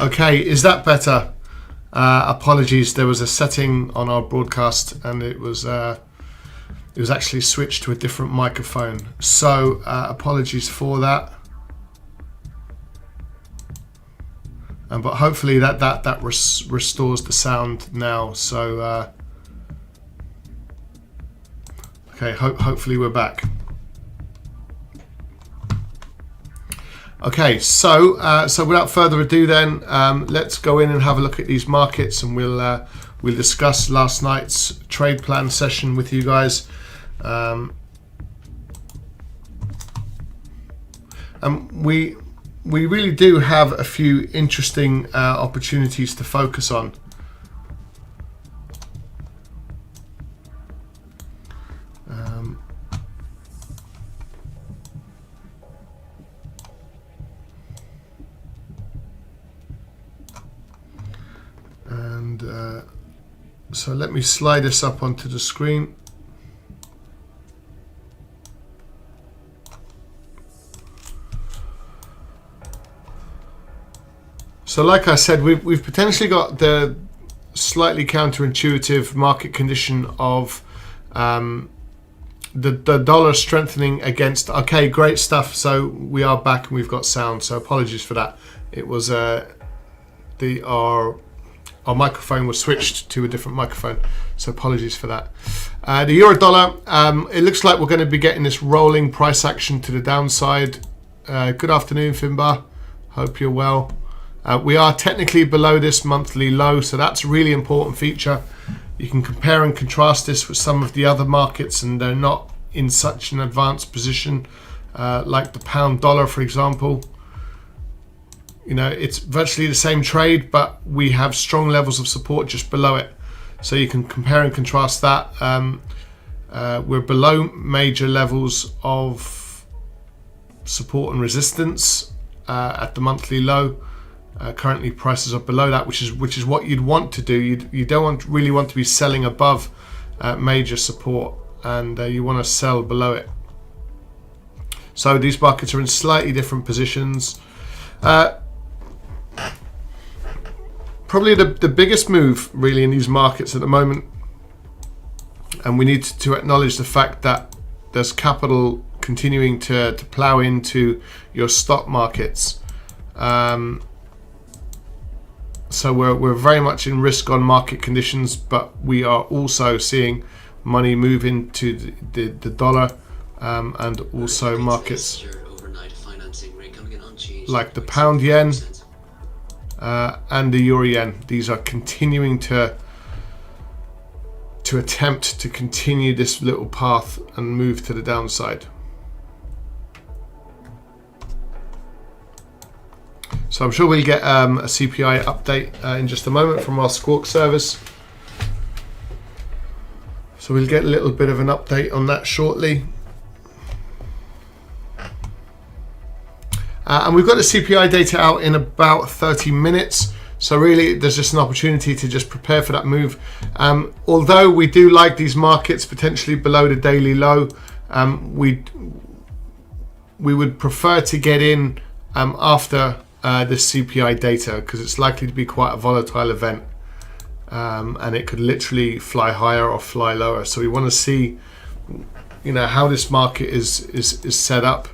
Okay, is that better? Apologies, there was a setting on our broadcast and it was actually switched to a different microphone. So apologies for that. But hopefully that restores the sound now. So okay, hopefully we're back. Okay, so without further ado, then let's go in and have a look at these markets, and we'll discuss last night's trade plan session with you guys. We really do have a few interesting opportunities to focus on. So let me slide this up onto the screen. So like I said, we've potentially got the slightly counterintuitive market condition of the dollar strengthening against. Okay, great stuff. So we are back and we've got sound. So apologies for that. It was our microphone was switched to a different microphone, so apologies for that. The euro dollar, it looks like we're going to be getting this rolling price action to the downside. Good afternoon, Finbar. Hope you're well. We are technically below this monthly low, so that's a really important feature. You can compare and contrast this with some of the other markets, and they're not in such an advanced position, like the pound dollar, for example. You know, it's virtually the same trade, but we have strong levels of support just below it. So you can compare and contrast that. We're below major levels of support and resistance at the monthly low. Currently, prices are below that, which is what you'd want to do. You don't really want to be selling above major support, and you want to sell below it. So these markets are in slightly different positions. Probably the biggest move really in these markets at the moment, and we need to acknowledge the fact that there's capital continuing to plow into your stock markets. So we're very much in risk on market conditions, but we are also seeing money move into the dollar, and also markets like the pound yen and the euro yen. These are continuing to attempt to continue this little path and move to the downside. So I'm sure we'll get a CPI update in just a moment from our Squawk service. So we'll get a little bit of an update on that shortly. And we've got the CPI data out in about 30 minutes. So really, there's just an opportunity to just prepare for that move. Although we do like these markets potentially below the daily low, we would prefer to get in after this CPI data, because it's likely to be quite a volatile event, and it could literally fly higher or fly lower. So we want to see, you know, how this market is set up,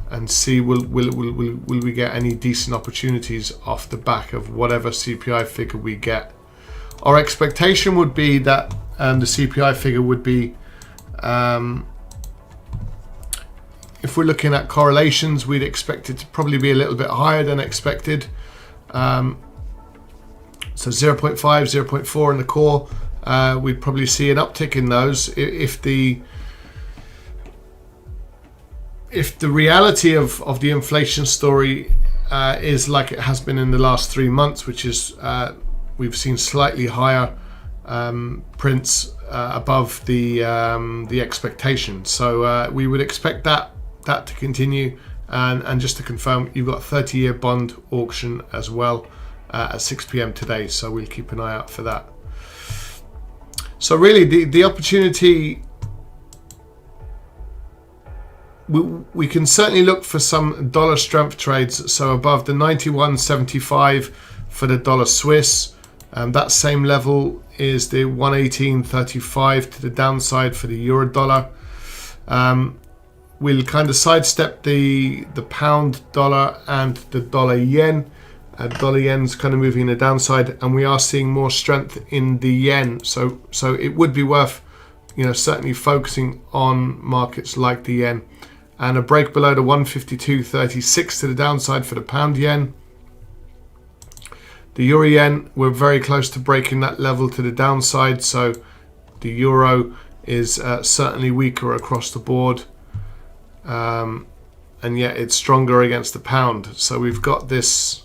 and see will we get any decent opportunities off the back of whatever CPI figure we get. Our expectation would be that the CPI figure would be, if we're looking at correlations, we'd expect it to probably be a little bit higher than expected. So 0.5, 0.4 in the core, we'd probably see an uptick in those if the reality of the inflation story is like it has been in the last 3 months, which is we've seen slightly higher prints above the expectation. So we would expect that to continue. And just to confirm, you've got a 30-year bond auction as well at 6 p.m. today. So we'll keep an eye out for that. So really, the opportunity, we can certainly look for some dollar strength trades. So above the 91.75 for the dollar Swiss. That same level is the 118.35 to the downside for the euro dollar. We'll kind of sidestep the pound dollar and the dollar yen. Dollar yen's kind of moving in the downside, and we are seeing more strength in the yen. So it would be worth, certainly focusing on markets like the yen. And a break below the 152.36 to the downside for the pound yen. The euro yen, we're very close to breaking that level to the downside. So the euro is certainly weaker across the board. And yet it's stronger against the pound. So we've got this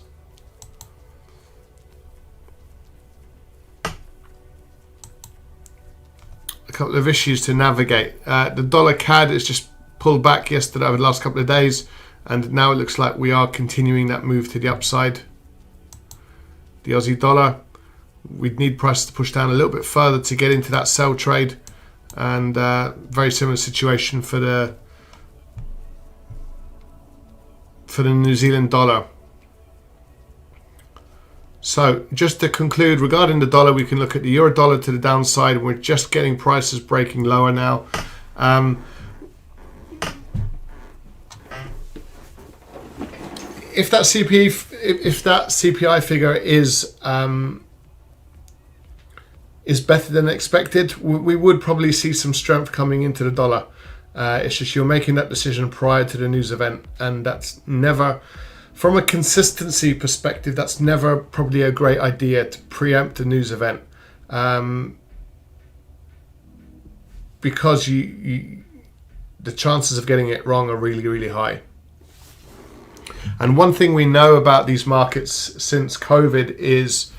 a couple of issues to navigate. The dollar CAD is just pulled back yesterday over the last couple of days, and now it looks like we are continuing that move to the upside. The Aussie dollar, we'd need prices to push down a little bit further to get into that sell trade, and very similar situation for the New Zealand dollar. So just to conclude, regarding the dollar, we can look at the euro dollar to the downside. We're just getting prices breaking lower now. If that CPI figure is better than expected, we would probably see some strength coming into the dollar. It's just you're making that decision prior to the news event, and that's never, from a consistency perspective, that's never probably a great idea to preempt a news event, because the chances of getting it wrong are really, really high. And one thing we know about these markets since COVID is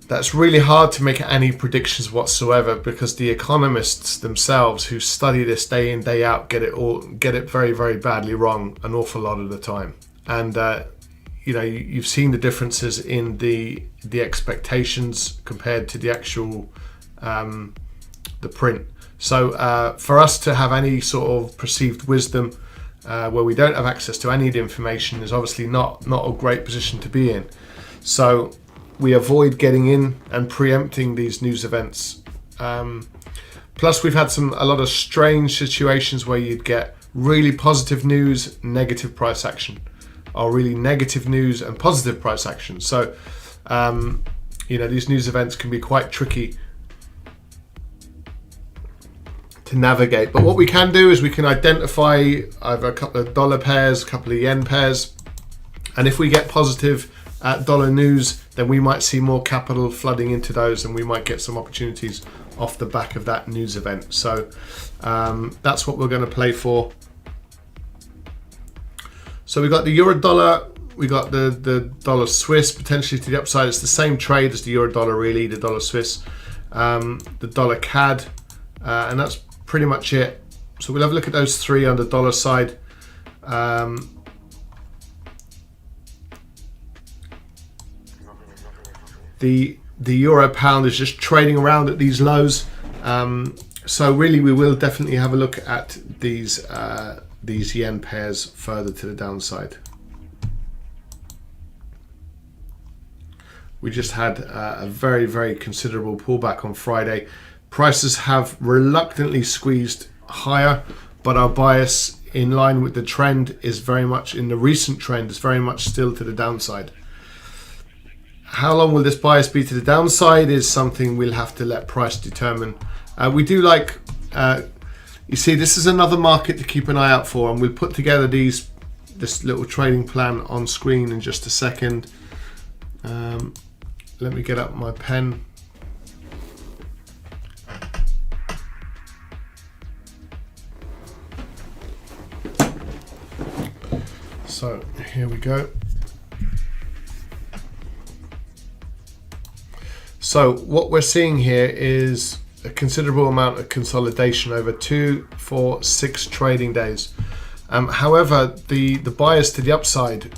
that's really hard to make any predictions whatsoever, because the economists themselves who study this day in, day out get it very, very badly wrong an awful lot of the time. And you've seen the differences in the expectations compared to the actual the print. So for us to have any sort of perceived wisdom where we don't have access to any of the information is obviously not a great position to be in. So we avoid getting in and preempting these news events. Plus, we've had a lot of strange situations where you'd get really positive news, negative price action, or really negative news and positive price action. So, these news events can be quite tricky to navigate. But what we can do is we can identify either a couple of dollar pairs, a couple of yen pairs, and if we get positive dollar news, then we might see more capital flooding into those, and we might get some opportunities off the back of that news event. So that's what we're going to play for. So we got the euro dollar, we got the dollar Swiss potentially to the upside. It's the same trade as the euro dollar, really, the dollar Swiss, the dollar CAD, and that's pretty much it. So we'll have a look at those three on the dollar side. The euro pound is just trading around at these lows. So really we will definitely have a look at these yen pairs further to the downside. We just had a very, very considerable pullback on Friday. Prices have reluctantly squeezed higher, but our bias in line with the trend is very much, in the recent trend, is very much still to the downside. How long will this bias be to the downside is something we'll have to let price determine. We do like, you see, this is another market to keep an eye out for, and we'll put together this little trading plan on screen in just a second. Let me get up my pen. So here we go. So what we're seeing here is a considerable amount of consolidation over 2, 4, 6 trading days. However, the bias to the upside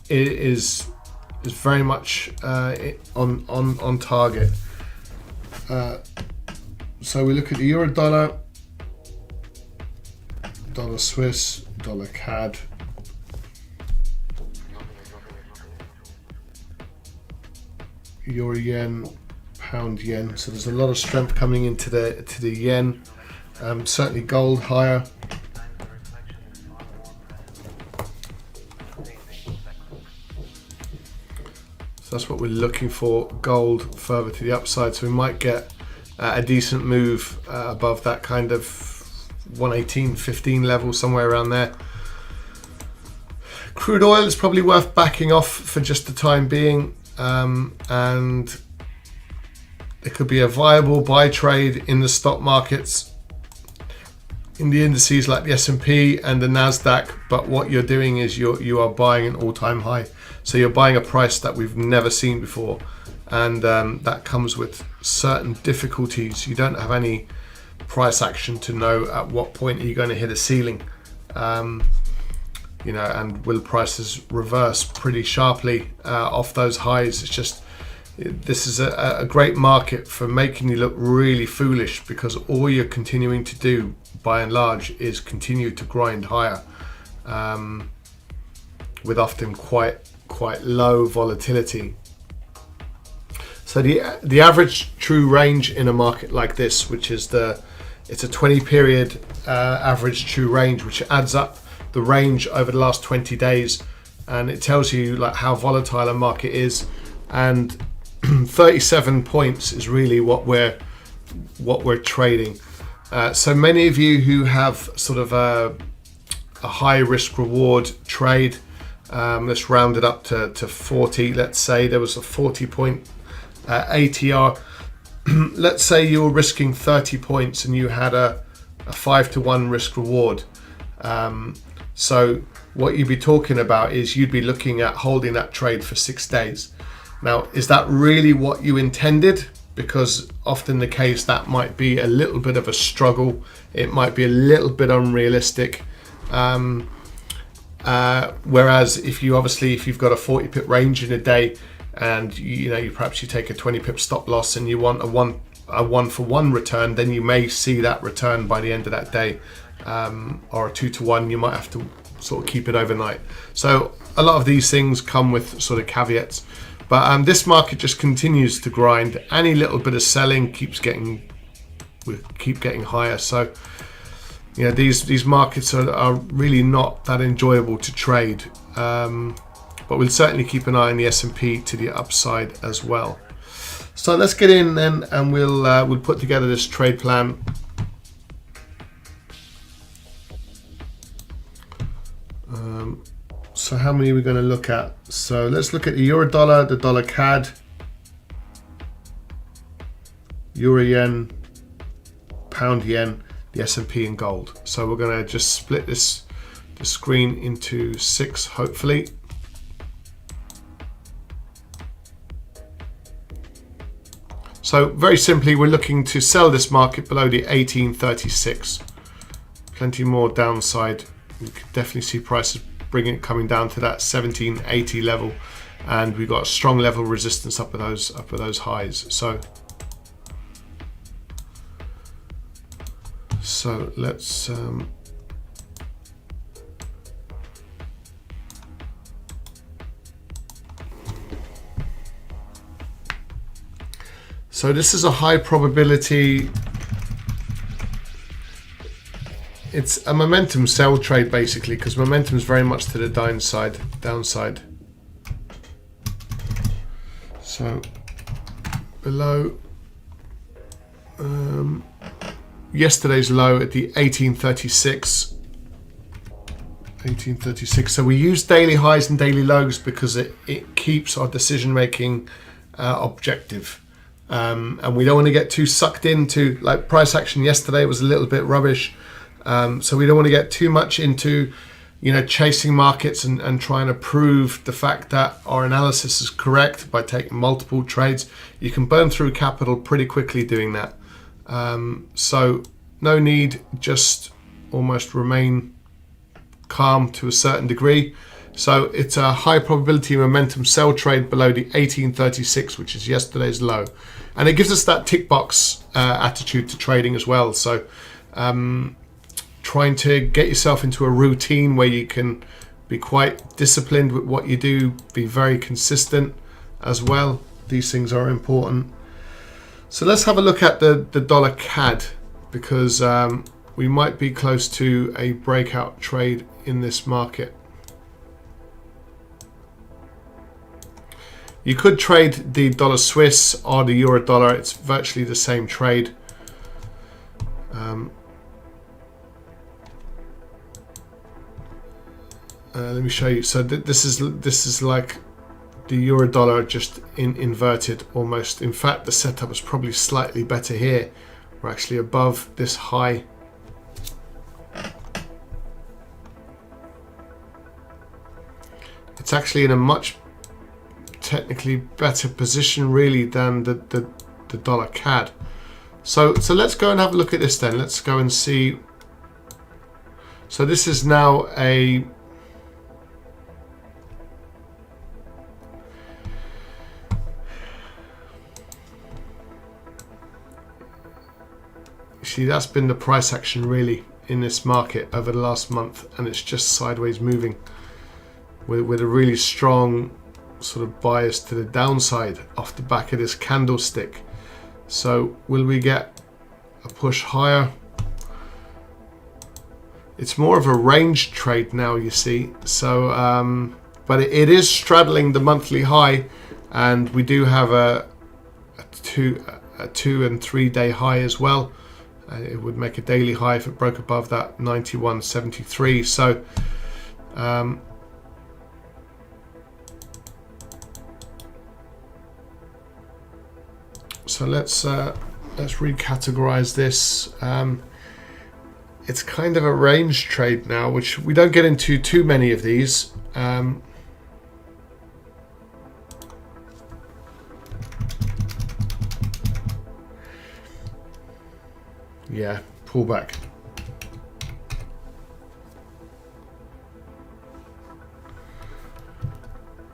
is very much on target. So we look at the euro dollar, dollar Swiss, dollar CAD. euro yen, pound yen. So there's a lot of strength coming into the yen. Certainly gold higher. So that's what we're looking for. Gold further to the upside. So we might get a decent move above that kind of 118.15 level, somewhere around there. Crude oil is probably worth backing off for just the time being, and it could be a viable buy trade in the stock markets, in the indices like the S&P and the Nasdaq. But what you're doing is you are buying an all-time high, so you're buying a price that we've never seen before, and that comes with certain difficulties. You don't have any price action to know at what point are you going to hit a ceiling. You know, and will prices reverse pretty sharply off those highs? It's just, this is a great market for making you look really foolish, because all you're continuing to do by and large is continue to grind higher, with often quite low volatility. So the average true range in a market like this, which is it's a 20 period average true range, which adds up the range over the last 20 days, and it tells you like how volatile a market is. And 37 points is really what we're trading. So many of you who have sort of a high risk reward trade, let's round it up to 40. Let's say there was a 40 point ATR. Let's say you were risking 30 points and you had a 5-to-1 risk reward. So what you'd be talking about is you'd be looking at holding that trade for 6 days. Now, is that really what you intended? Because often the case, that might be a little bit of a struggle. It might be a little bit unrealistic. Whereas if you've got a 40 pip range in a day, and you perhaps you take a 20 pip stop loss and you want a 1-for-1 return, then you may see that return by the end of that day. Or a 2-to-1, you might have to sort of keep it overnight. So a lot of these things come with sort of caveats, but this market just continues to grind. Any little bit of selling keep getting higher. So these markets are really not that enjoyable to trade, but we'll certainly keep an eye on the S&P to the upside as well. So let's get in then, and we'll put together this trade plan. So how many are we going to look at? So let's look at the euro dollar, the dollar CAD, euro yen, pound yen, the S&P, and gold. So we're going to just split the screen into 6, hopefully. So very simply, we're looking to sell this market below the 1836. Plenty more downside. We could definitely see prices coming down to that 1780 level, and we've got a strong level resistance up at those highs. So let's so this is a high probability. It's a momentum sell trade basically, because momentum is very much to the downside. So below yesterday's low at the 1836. So we use daily highs and daily lows because it keeps our decision making objective. And we don't want to get too sucked into, like, price action yesterday was a little bit rubbish. So we don't want to get too much into, chasing markets and trying to prove the fact that our analysis is correct by taking multiple trades. You can burn through capital pretty quickly doing that. So no need, just almost remain calm to a certain degree. So it's a high probability momentum sell trade below the 1836, which is yesterday's low. And it gives us that tick box attitude to trading as well. So trying to get yourself into a routine where you can be quite disciplined with what you do, be very consistent as well. These things are important. So let's have a look at the dollar CAD, because we might be close to a breakout trade in this market. You could trade the dollar Swiss or the euro dollar. It's virtually the same trade. Let me show you. So this is like the euro dollar just inverted almost. In fact, the setup is probably slightly better here. We're actually above this high. It's actually in a much technically better position really than the dollar CAD. So let's go and have a look at this then. Let's go and see. So this is now a see, that's been the price action really in this market over the last month, and it's just sideways moving with a really strong sort of bias to the downside off the back of this candlestick. So will we get a push higher? It's more of a range trade now, you see. So but it is straddling the monthly high, and we do have a 2 and 3 day high as well. It would make a daily high if it broke above that 91.73. So so let's recategorize this. It's kind of a range trade now, which we don't get into too many of these. Yeah, pullback.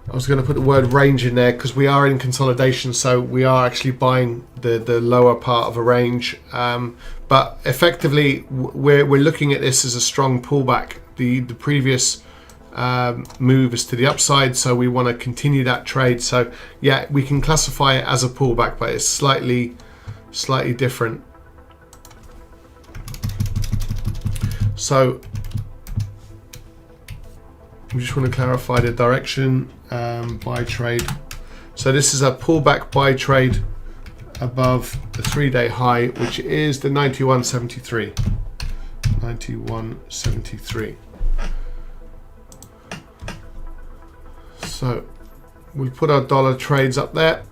I was going to put the word range in there because we are in consolidation, so we are actually buying the lower part of a range. But effectively, we're looking at this as a strong pullback. The previous move is to the upside, so we want to continue that trade. So yeah, we can classify it as a pullback, but it's slightly different. So we just want to clarify the direction. Buy trade. So this is a pullback buy trade above the 3 day high, which is the 91.73. 91.73. So we'll put our dollar trades up there.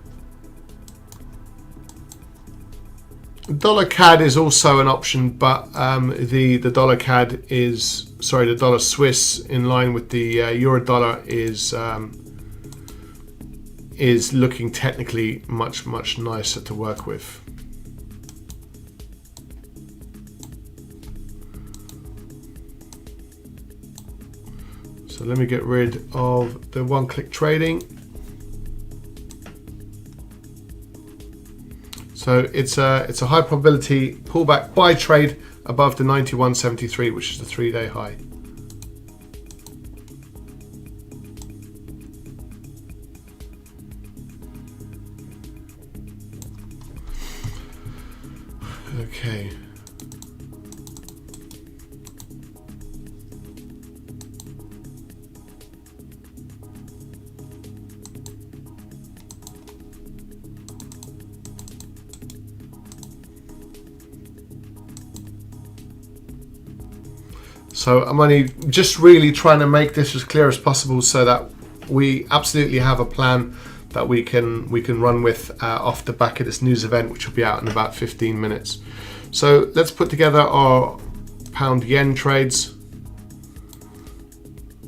Dollar CAD is also an option, but the dollar CAD is, sorry, the dollar Swiss in line with the euro dollar is looking technically much nicer to work with. So let me get rid of the one-click trading. So it's a high probability pullback buy trade above the 91.73, which is the 3 day high. Okay. So I'm only just really trying to make this as clear as possible so that we absolutely have a plan that we can run with off the back of this news event, which will be out in about 15 minutes. So let's put together our pound yen trades,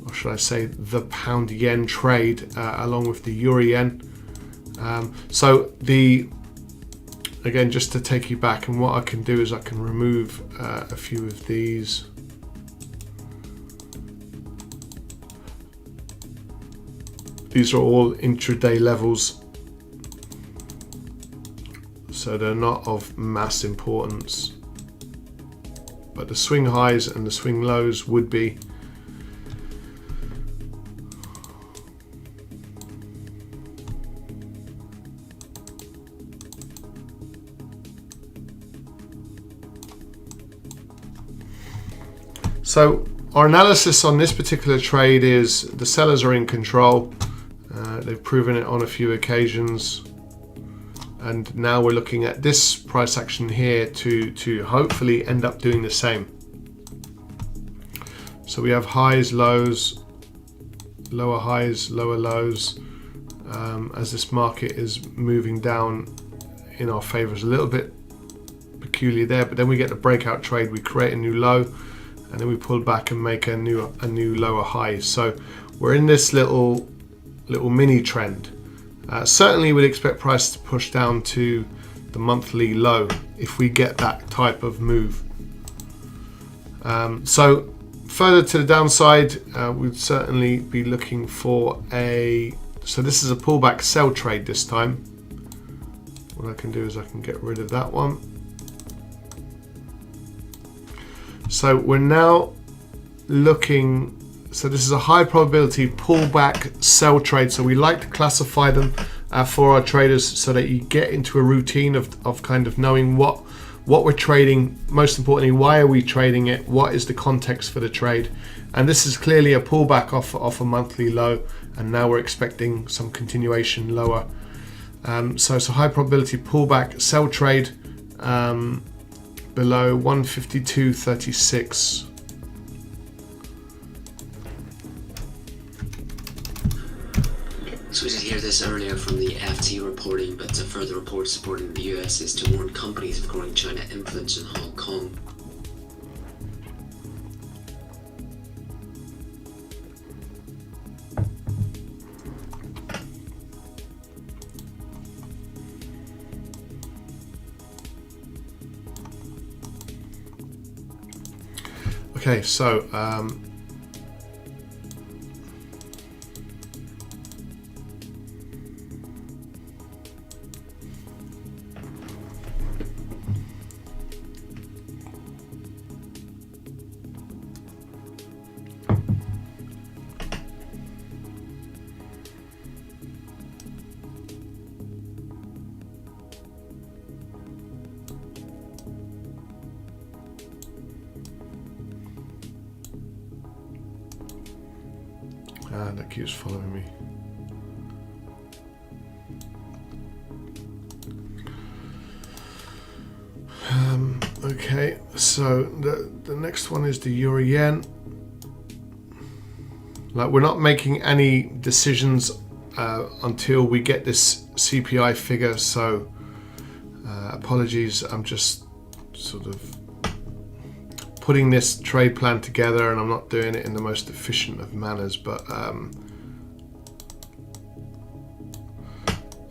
or should I say the pound yen trade along with the euro yen. So again, just to take you back, and what I can do is I can remove a few of these. These are all intraday levels, so they're not of mass importance, but the swing highs and the swing lows would be. So our analysis on this particular trade is the sellers are in control. They've proven it on a few occasions. And now we're looking at this price action here to hopefully end up doing the same. So we have highs, lows, lower highs, lower lows, as this market is moving down in our favor. It's a little bit peculiar there, but then we get the breakout trade, we create a new low, and then we pull back and make a new lower high. So we're in this little mini trend. Certainly we'd expect price to push down to the monthly low if we get that type of move. So further to the downside, we'd certainly be looking for so this is a pullback sell trade this time. What I can do is I can get rid of that one. So we're now looking, so this is a high probability pullback sell trade. So we like to classify them for our traders so that you get into a routine of kind of knowing what we're trading. Most importantly, why are we trading it? What is the context for the trade? And this is clearly a pullback off a monthly low, and now we're expecting some continuation lower. So it's a high probability pullback sell trade below 152.36. So we did hear this earlier from the FT reporting, but a further report supporting the US is to warn companies of growing China influence in Hong Kong. Okay, so that keeps following me. Okay, so the next one is the Euro Yen. Like, we're not making any decisions until we get this CPI figure. So apologies, I'm just sort of putting this trade plan together, and I'm not doing it in the most efficient of manners, but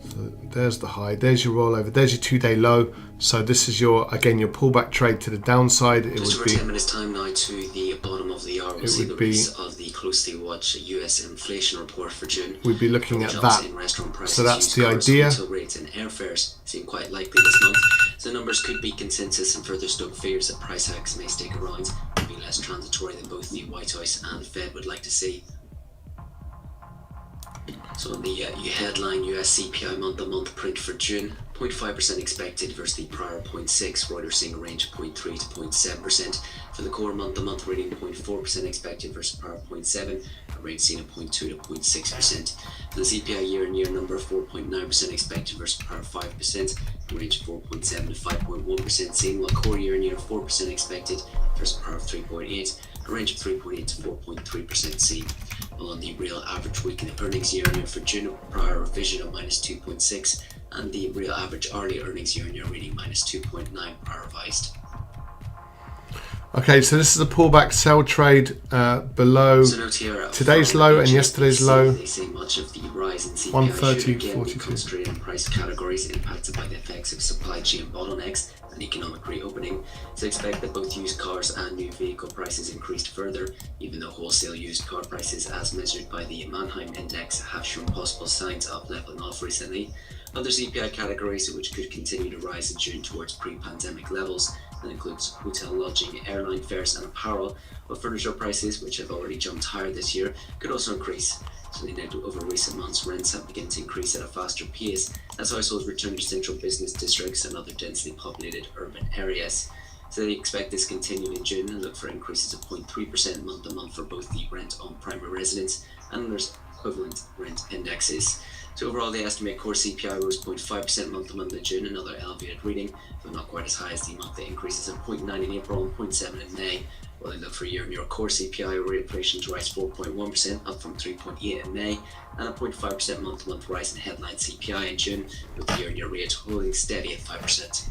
so there's the high, there's your rollover, there's your 2-day low. So this is your pullback trade to the downside. It Just would be 10 minutes time now to the bottom of the hour. We'll see the release of the closely watched US inflation report for June. We'd be looking at that. Prices, so that's the idea. Hotel rates and airfares seem quite likely this month. So numbers could be consensus, and further stoke fears that price hikes may stick around and be less transitory than both the White House and Fed would like to see. So on the headline, US CPI month-to-month print for June, 0.5% expected versus the prior 0.6%. Reuters seeing a range of 0.3 to 0.7%. For the core month-to-month reading, 0.4% expected versus prior 0.7%. A range seen at 0.2 to 0.6%. For the CPI year-on-year number, 4.9% expected versus prior 5%. A range of 4.7 to 5.1% seen, while core year-on-year 4% expected versus prior 3.8%. A range of 3.8 to 4.3% seen. While on the real average weekly earnings year-on-year for June, prior revision of minus 2.6%, and the real average hourly earnings year-on-year reading minus 2.9%, prior revised. Okay, so this is a pullback sell trade below today's low and yesterday's low. They say much of the rise in CPI should again be concentrated in price categories impacted by the effects of supply chain bottlenecks and economic reopening. So expect that both used cars and new vehicle prices increased further, even though wholesale used car prices, as measured by the Mannheim Index, have shown possible signs of leveling off recently. Other CPI categories which could continue to rise in June towards pre-pandemic levels, that includes hotel, lodging, airline fares and apparel, while furniture prices, which have already jumped higher this year, could also increase. So over recent months, rents have begun to increase at a faster pace as households return to central business districts and other densely populated urban areas. So they expect this to continue in June and look for increases of 0.3% month to month for both the rent on primary residence and their equivalent rent indexes. So overall, they estimate core CPI rose 0.5% month to month in June, another elevated reading, though not quite as high as the monthly increases of 0.9 in April and 0.7 in May. While they look for year-on-year core CPI rate inflation to rise 4.1%, up from 3.8 in May, and a 0.5% month-to-month rise in headline CPI in June, with the year-on-year rate holding steady at 5%.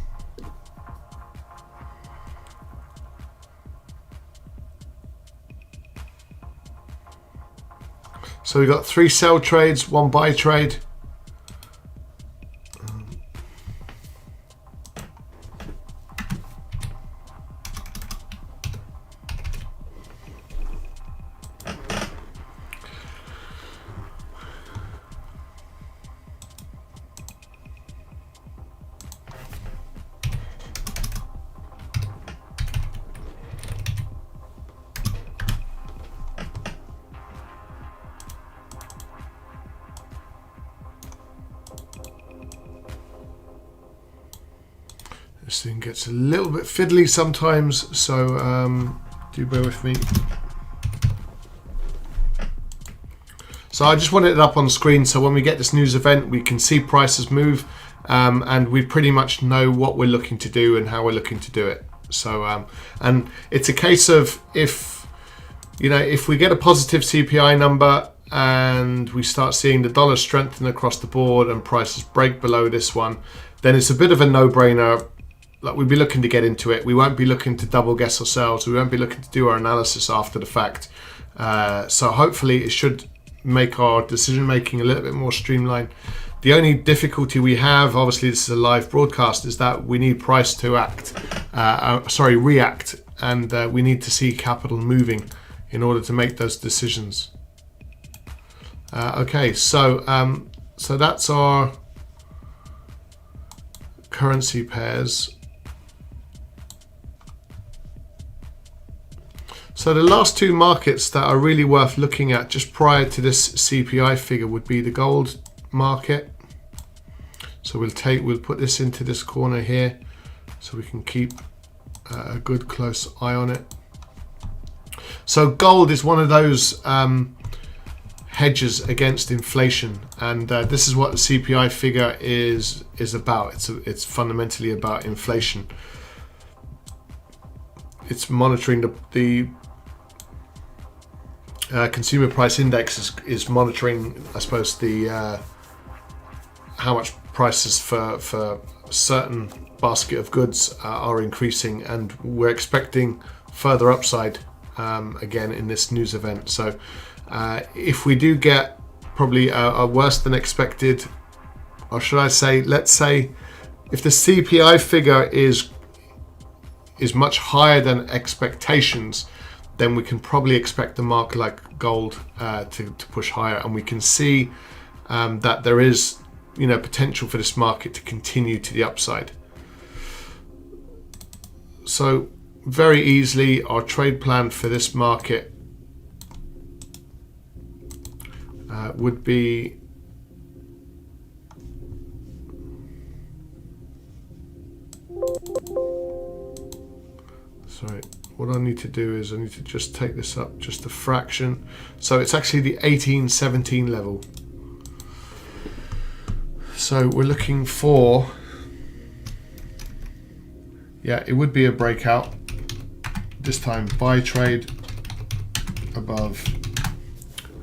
So we've got 3 sell trades, 1 buy trade. This thing gets a little bit fiddly sometimes, so do bear with me. So I just wanted it up on screen so when we get this news event we can see prices move and we pretty much know what we're looking to do and how we're looking to do it. So and it's a case of if we get a positive CPI number and we start seeing the dollar strengthen across the board and prices break below this one, then it's a bit of a no-brainer. Like, we'd be looking to get into it. We won't be looking to double guess ourselves. We won't be looking to do our analysis after the fact. So hopefully it should make our decision making a little bit more streamlined. The only difficulty we have, obviously this is a live broadcast, is that we need price to react, and we need to see capital moving in order to make those decisions. Okay, so that's our currency pairs. So the last 2 markets that are really worth looking at just prior to this CPI figure would be the gold market. So we'll put this into this corner here so we can keep a good close eye on it. So gold is one of those hedges against inflation, and this is what the CPI figure is about. It's fundamentally about inflation. It's monitoring the consumer price index is monitoring, I suppose, the how much prices for a certain basket of goods are increasing, and we're expecting further upside again in this news event. So if we do get probably a worse than expected, or should I say, let's say if the CPI figure is much higher than expectations, then we can probably expect the market like gold to push higher, and we can see that there is potential for this market to continue to the upside. So very easily our trade plan for this market would be what I need to do is I need to just take this up just a fraction. So it's actually the 1817 level. So we're looking for, it would be a breakout. This time buy trade above.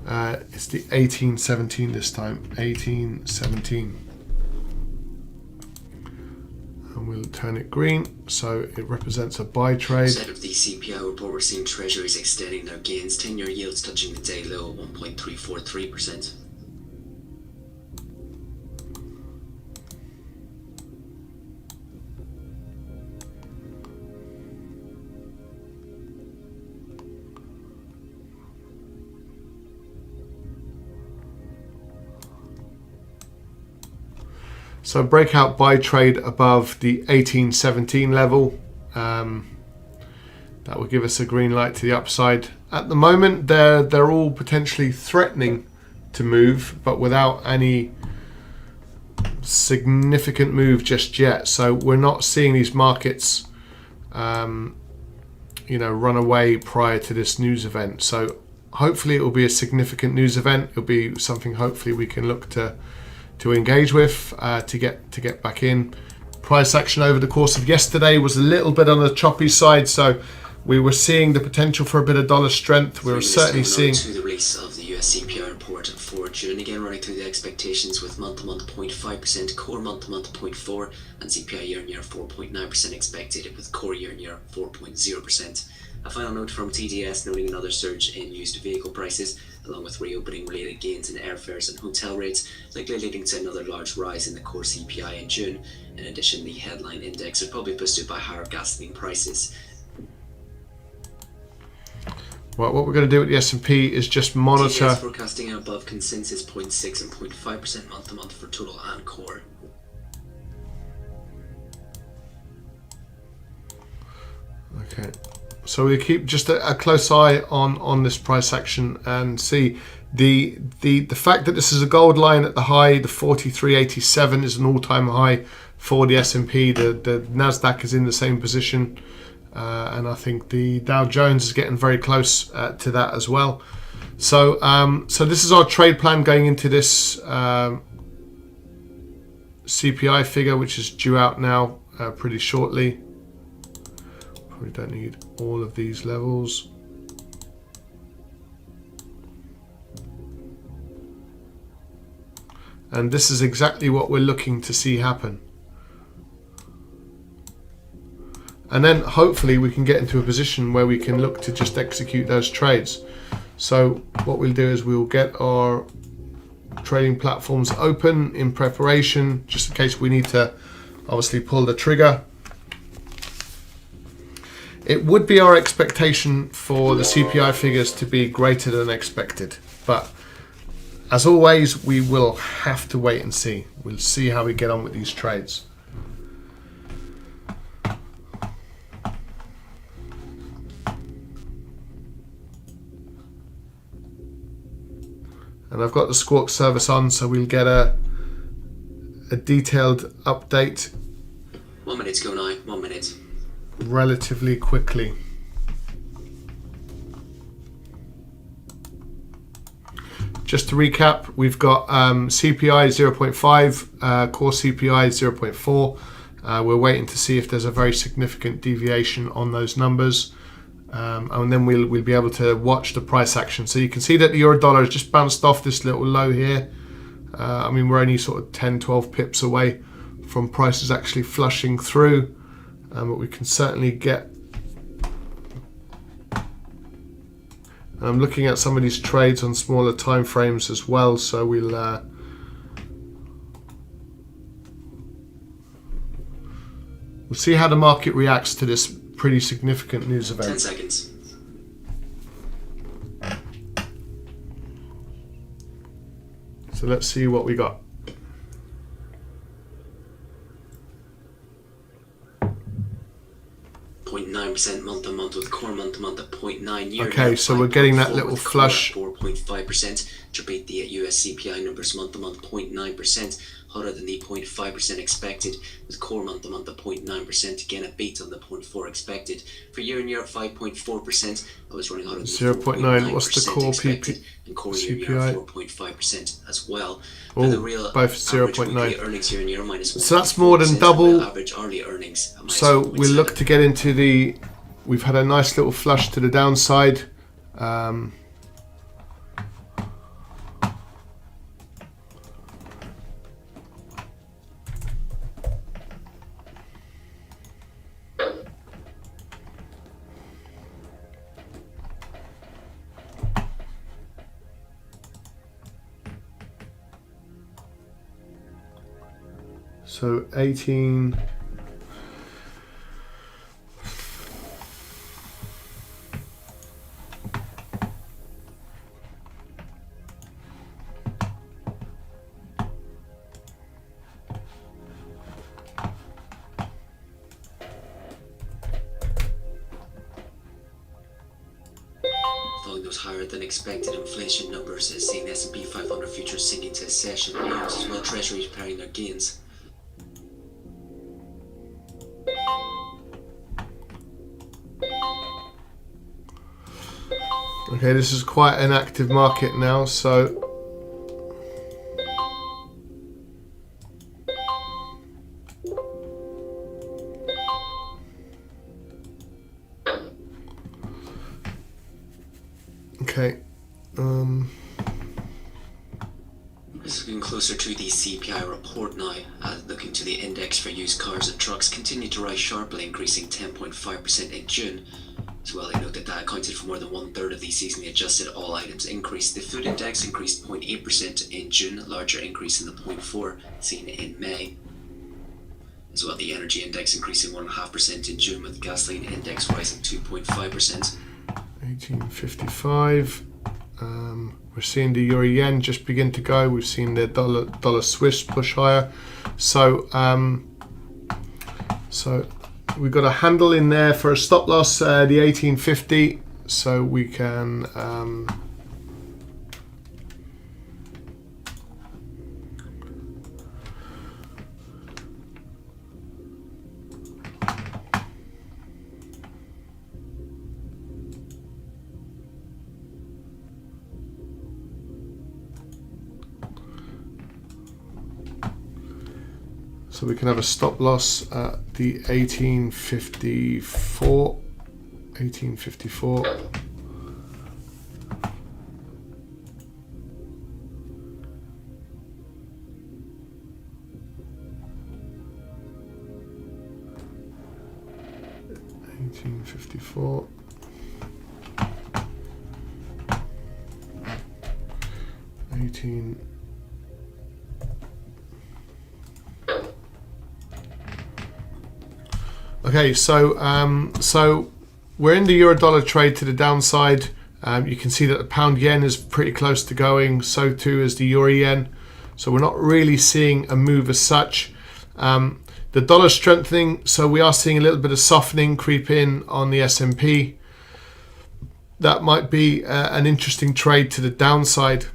It's the 1817 this time, 1817. And we'll turn it green, so it represents a buy trade. Instead of the CPI report, we're seeing treasuries extending their gains, 10-year yields touching the day low at 1.343%. So breakout buy trade above the 1817 level. That will give us a green light to the upside. At the moment, they're all potentially threatening to move, but without any significant move just yet. So we're not seeing these markets you know, run away prior to this news event. So hopefully it will be a significant news event. It'll be something hopefully we can look to engage with, to get back in. Price action over the course of yesterday was a little bit on the choppy side, so we were seeing the potential for a bit of dollar strength. We were certainly seeing to the release of the US CPI report for June, again running through the expectations with month-to-month 0.5%, core month-to-month 0.4%, and CPI year-on-year 4.9% expected, with core year-on-year 4.0%. A final note from TDS noting another surge in used vehicle prices, along with reopening related gains in airfares and hotel rates, likely leading to another large rise in the core CPI in June. In addition, the headline index is probably boosted by higher gasoline prices. Well, what we're going to do with the S&P is just monitor. TDS forecasting above consensus 0.6 and 0.5% month-to-month for total and core. Okay. So we keep just a close eye on this price action and see the fact that this is a gold line at the high. The 43.87 is an all-time high for the S&P. The Nasdaq is in the same position, and I think the Dow Jones is getting very close to that as well. So so this is our trade plan going into this CPI figure, which is due out now pretty shortly. We don't need all of these levels. And this is exactly what we're looking to see happen. And then hopefully we can get into a position where we can look to just execute those trades. So what we'll do is we'll get our trading platforms open in preparation, just in case we need to obviously pull the trigger. It would be our expectation for the CPI figures to be greater than expected, but as always, we will have to wait and see. We'll see how we get on with these trades. And I've got the Squawk service on, so we'll get a detailed update. 1 minute to go now, 1 minute. Relatively quickly. Just to recap, we've got CPI 0.5, core CPI 0.4. We're waiting to see if there's a very significant deviation on those numbers, and then we'll be able to watch the price action. So you can see that the euro dollar has just bounced off this little low here. I mean, we're only sort of 10-12 pips away from prices actually flushing through. But we can certainly get. I'm looking at some of these trades on smaller time frames as well, so we'll see how the market reacts to this pretty significant news event. 10 seconds. So let's see what we got. Month-to-month with core month-to-month at 0.9. Okay, so we're getting that little flush. 4.5%. To beat the US CPI numbers month-to-month 0.9%, hotter than the 0.5% expected, with core month-to-month at 0.9%, again a beat on the 0.4 expected. For year-on-year at 5.4%, I was running hotter than 0.9. What's the core PP? And core CPI? 4.5% as well. Oh, the real both 0.9. Earnings year-on-year minus 1. So that's more than double. Average hourly earnings. So we'll look to get into the. We've had a nice little flush to the downside. So 18. Following those higher than expected inflation numbers, is seeing the S&P 500 futures sinking to session lows, as well Treasuries preparing their gains. Okay, this is quite an active market now, so okay. This is getting closer to the CPI report now. Looking to the index for used cars and trucks continue to rise sharply, increasing 10.5% in June. As well, I note that that accounted for more than 1/3 of the seasonally adjusted all items increase. The food index increased 0.8% in June, a larger increase than the 0.4% seen in May. As well, the energy index increasing 1.5% in June, with the gasoline index rising 2.5%. 1855. We're seeing the euro yen just begin to go. We've seen the dollar Swiss push higher. So we've got a handle in there for a stop loss, the 1850. So we can have a stop loss at the 1854. 1854. Okay, so we're in the euro dollar trade to the downside. You can see that the pound yen is pretty close to going, so too is the euro yen. So we're not really seeing a move as such. The dollar strengthening, so we are seeing a little bit of softening creep in on the S&P. That might be an interesting trade to the downside.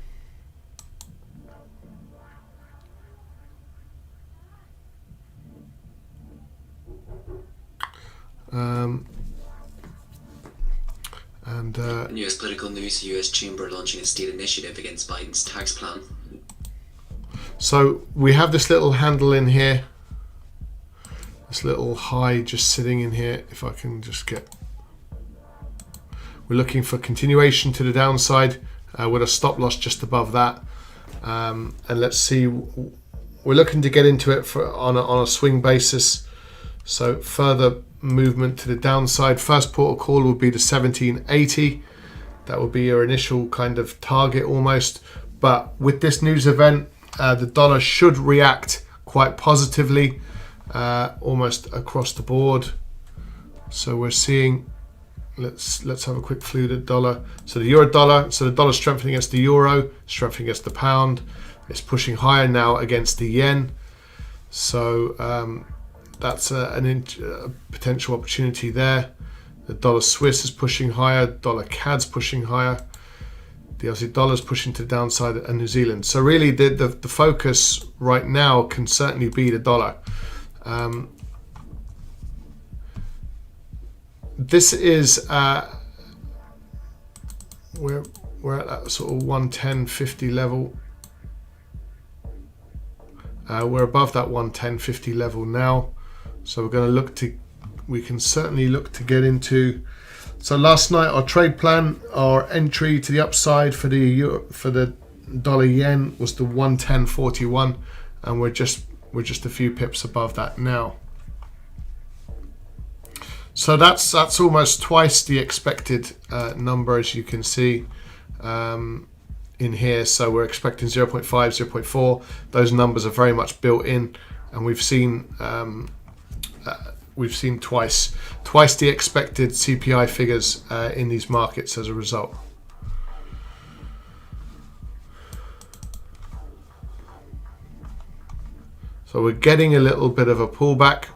In US political news, the US Chamber launching a state initiative against Biden's tax plan. So we have this little handle in here, this little high just sitting in here. If I can just get, we're looking for continuation to the downside with a stop loss just above that. And let's see, we're looking to get into it on a swing basis. So further movement to the downside. First port of call would be the 1780. That would be your initial kind of target almost. But with this news event, the dollar should react quite positively, almost across the board. So we're seeing, let's have a quick flew the dollar. So the euro dollar, so the dollar strengthening against the euro, strengthening against the pound. It's pushing higher now against the yen. So that's a potential opportunity there. The dollar Swiss is pushing higher, dollar CAD's pushing higher, the Aussie dollar's pushing to the downside, and New Zealand. So really the focus right now can certainly be the dollar. This is we're at that sort of 110.50 level. We're above that 110.50 level now. So we're going to look to, we can certainly look to get into. So last night our trade plan, our entry to the upside for the dollar yen was the 110.41, and we're just a few pips above that now. So that's almost twice the expected number, as you can see in here. So we're expecting 0.5, 0.4. Those numbers are very much built in, and we've seen twice the expected CPI figures in these markets as a result. So we're getting a little bit of a pullback,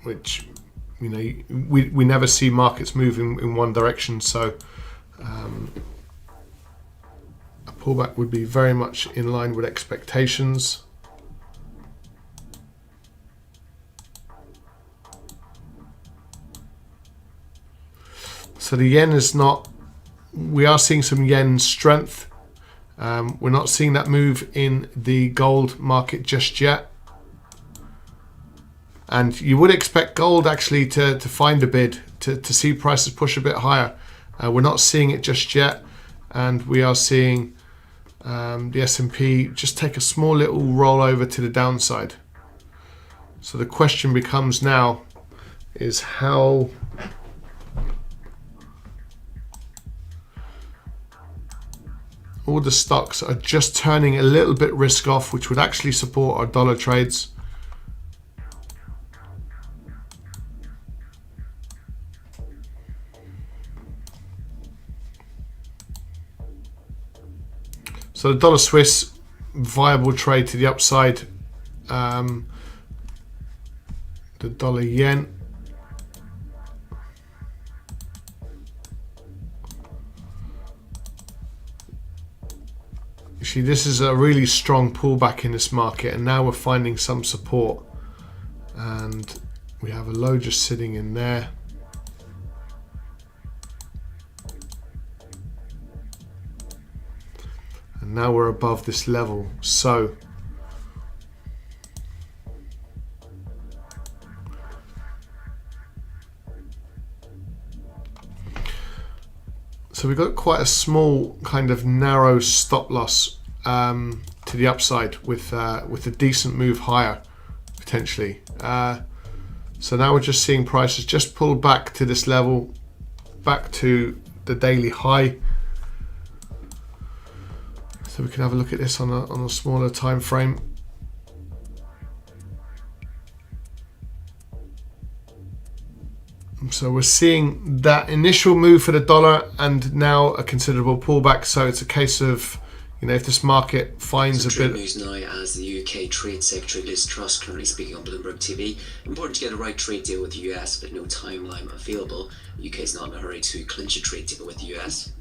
which, you know, we never see markets move in one direction. So a pullback would be very much in line with expectations. So the yen is not we are seeing some yen strength. We're not seeing that move in the gold market just yet. And you would expect gold actually to find a bid, to see prices push a bit higher. We're not seeing it just yet. And we are seeing the S&P just take a small little roll over to the downside. So the question becomes now is how all the stocks are just turning a little bit risk off, which would actually support our dollar trades. So the dollar Swiss, viable trade to the upside. The dollar yen. You see, this is a really strong pullback in this market, and now we're finding some support. And we have a low just sitting in there. And now we're above this level. So we've got quite a small kind of narrow stop loss to the upside with a decent move higher potentially. So now we're just seeing prices just pull back to this level, back to the daily high. So we can have a look at this on a smaller time frame. So we're seeing that initial move for the dollar and now a considerable pullback. So it's a case of, you know, if this market finds a bit... news now as the UK Trade Secretary Liz Truss currently speaking on Bloomberg TV. Important to get a right trade deal with the US, but no timeline available. The UK is not in a hurry to clinch a trade deal with the US.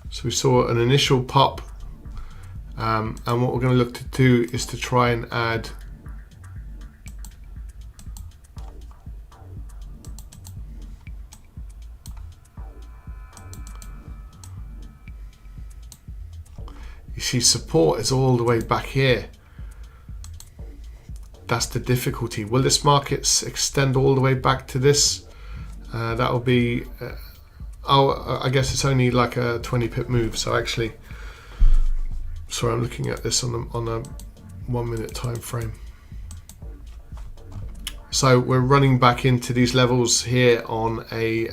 So we saw an initial pop. And what we're going to look to do is to try and add you see support is all the way back here. That's the difficulty. Will this market extend all the way back to this? That will be I guess it's only like a 20 pip move, so actually sorry, I'm looking at this on a 1 minute time frame. So we're running back into these levels here on a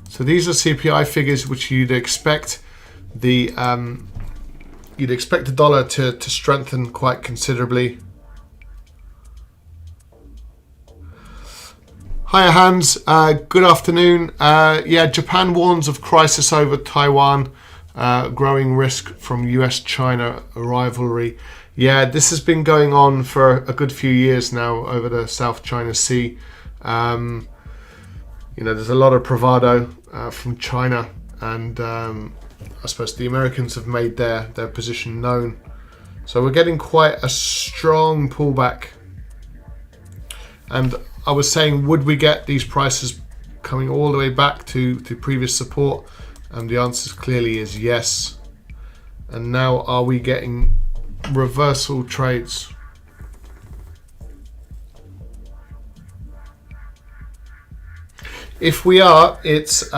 so these are CPI figures which you'd expect the dollar to strengthen quite considerably. Hiya Hans, good afternoon. Yeah, Japan warns of crisis over Taiwan, growing risk from US-China rivalry. Yeah, this has been going on for a good few years now over the South China Sea. You know, there's a lot of bravado from China, and I suppose the Americans have made their position known. So we're getting quite a strong pullback. And I was saying, would we get these prices coming all the way back to previous support? And the answer clearly is yes. And now are we getting reversal trades? If we are, it's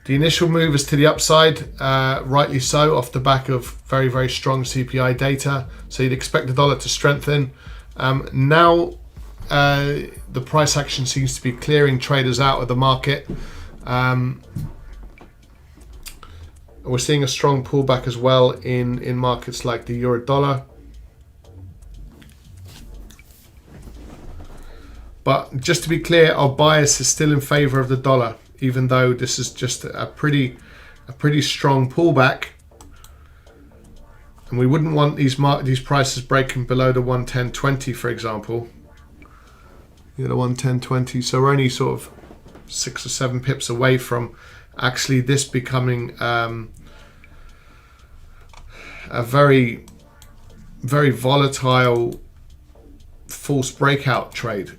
the initial move is to the upside, rightly so, off the back of very, very strong CPI data. So you'd expect the dollar to strengthen. Now the price action seems to be clearing traders out of the market. We're seeing a strong pullback as well in markets like the euro dollar. But just to be clear, our bias is still in favor of the dollar, even though this is just a pretty strong pullback. And we wouldn't want these prices breaking below the 110.20, for example. You know, 110.20. So we're only sort of 6 or 7 pips away from actually this becoming a very, very volatile false breakout trade.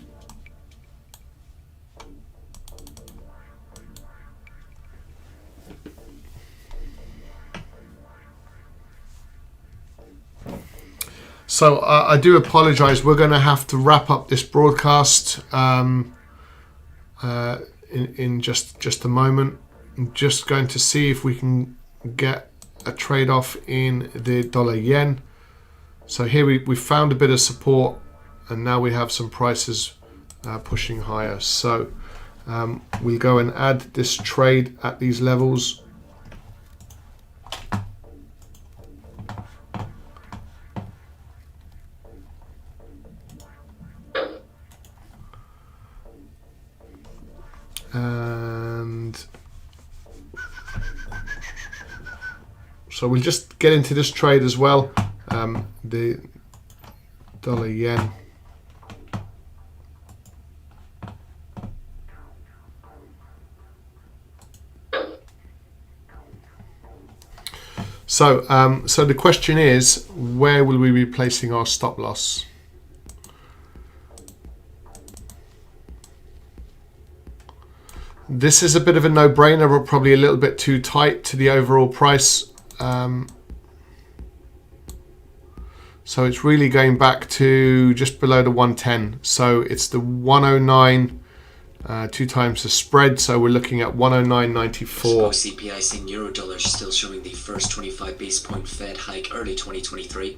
So I do apologize. We're going to have to wrap up this broadcast in just a moment. I'm just going to see if we can get a trade-off in the dollar yen. So here we found a bit of support, and now we have some prices pushing higher. So we'll go and add this trade at these levels. And so we'll just get into this trade as well, the dollar yen. So the question is, where will we be placing our stop loss? This is a bit of a no-brainer, but probably a little bit too tight to the overall price. So it's really going back to just below the 110. So it's the 109, 2 times the spread. So we're looking at 109.94. CPI saying euro dollar still showing the first 25 basis point Fed hike early 2023.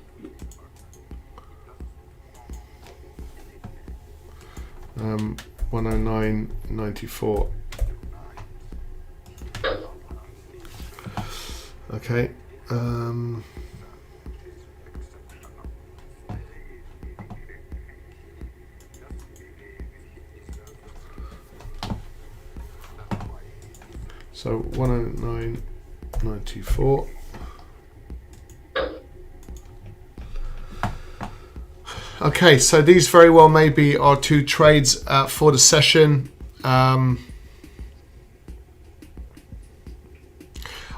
109.94. Okay. So 109.94. Okay, so these very well may be our 2 trades for the session.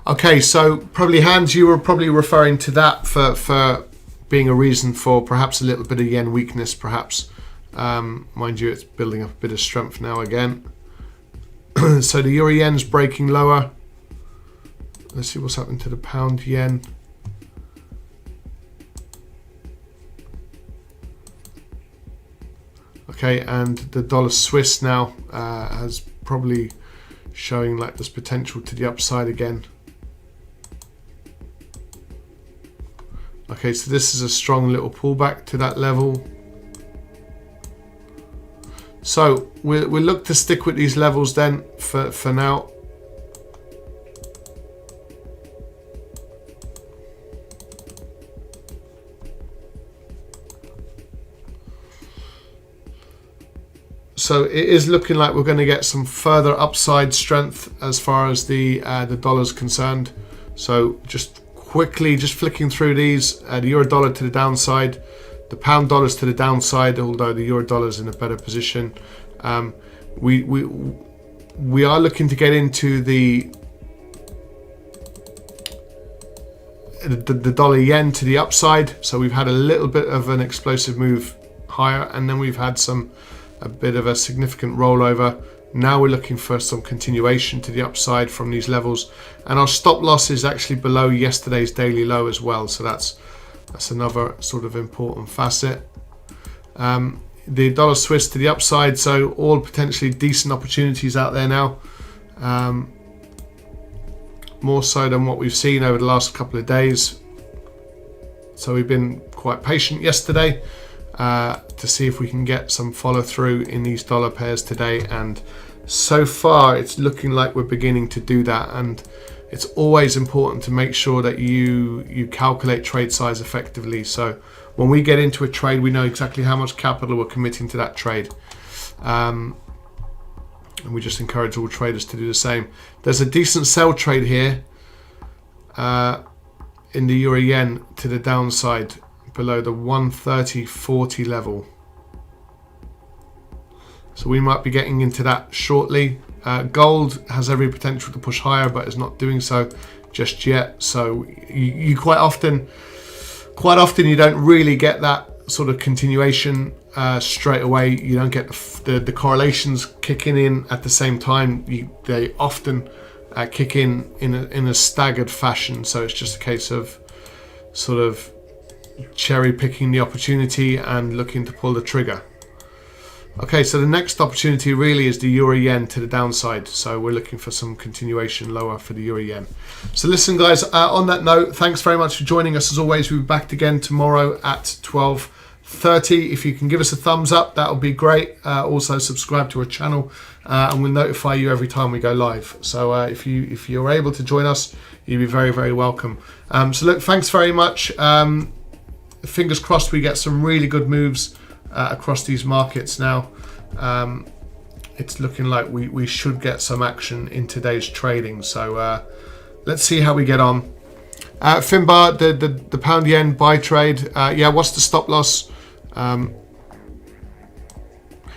Okay, so probably Hans, you were probably referring to that for being a reason for perhaps a little bit of yen weakness, perhaps. Mind you, it's building up a bit of strength now again. So the euro yen's breaking lower. Let's see what's happened to the pound yen. Okay, and the dollar Swiss now has probably showing like there's potential to the upside again. Okay, so this is a strong little pullback to that level. So we'll look to stick with these levels then for now. So it is looking like we're going to get some further upside strength as far as the dollar's concerned. So just quickly, just flicking through these, the euro dollar to the downside, the pound dollars to the downside, although the euro dollar is in a better position. We are looking to get into the dollar yen to the upside. So we've had a little bit of an explosive move higher, and then we've had a bit of a significant rollover. Now we're looking for some continuation to the upside from these levels, and our stop loss is actually below yesterday's daily low as well. So that's another sort of important facet. The dollar Swiss to the upside, so all potentially decent opportunities out there now, more so than what we've seen over the last couple of days. So we've been quite patient yesterday to see if we can get some follow through in these dollar pairs today, and so far it's looking like we're beginning to do that. And it's always important to make sure that you calculate trade size effectively. So when we get into a trade, we know exactly how much capital we're committing to that trade, and we just encourage all traders to do the same. There's a decent sell trade here in the euro yen to the downside below the 130.40 level. So we might be getting into that shortly. Gold has every potential to push higher, but is not doing so just yet. So you quite often you don't really get that sort of continuation straight away. You don't get the correlations kicking in at the same time. They often kick in a staggered fashion. So it's just a case of sort of cherry picking the opportunity and looking to pull the trigger. Okay, so the next opportunity really is the euro yen to the downside. So we're looking for some continuation lower for the euro yen. So listen, guys, on that note, thanks very much for joining us. As always, we'll be back again tomorrow at 12:30. If you can give us a thumbs up, that would be great. Also subscribe to our channel and we'll notify you every time we go live. So if you're able to join us, you'll be very, very welcome. So look, thanks very much. Fingers crossed we get some really good moves across these markets now. It's looking like we should get some action in today's trading. So let's see how we get on. Finbar, the pound yen buy trade. Yeah, what's the stop loss?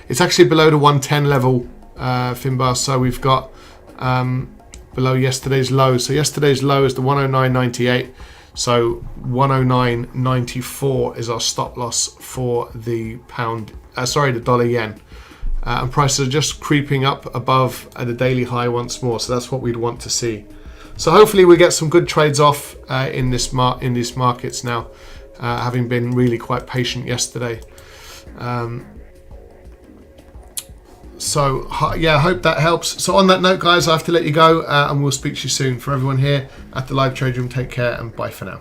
It's actually below the 110 level, Finbar. So we've got below yesterday's low. So yesterday's low is the 109.98. So 109.94 is our stop loss for the the dollar yen. And prices are just creeping up above the daily high once more. So that's what we'd want to see. So hopefully we get some good trades off in these markets now, having been really quite patient yesterday. So yeah, I hope that helps. So on that note, guys, I have to let you go and we'll speak to you soon. For everyone here at the live trade room, take care and bye for now.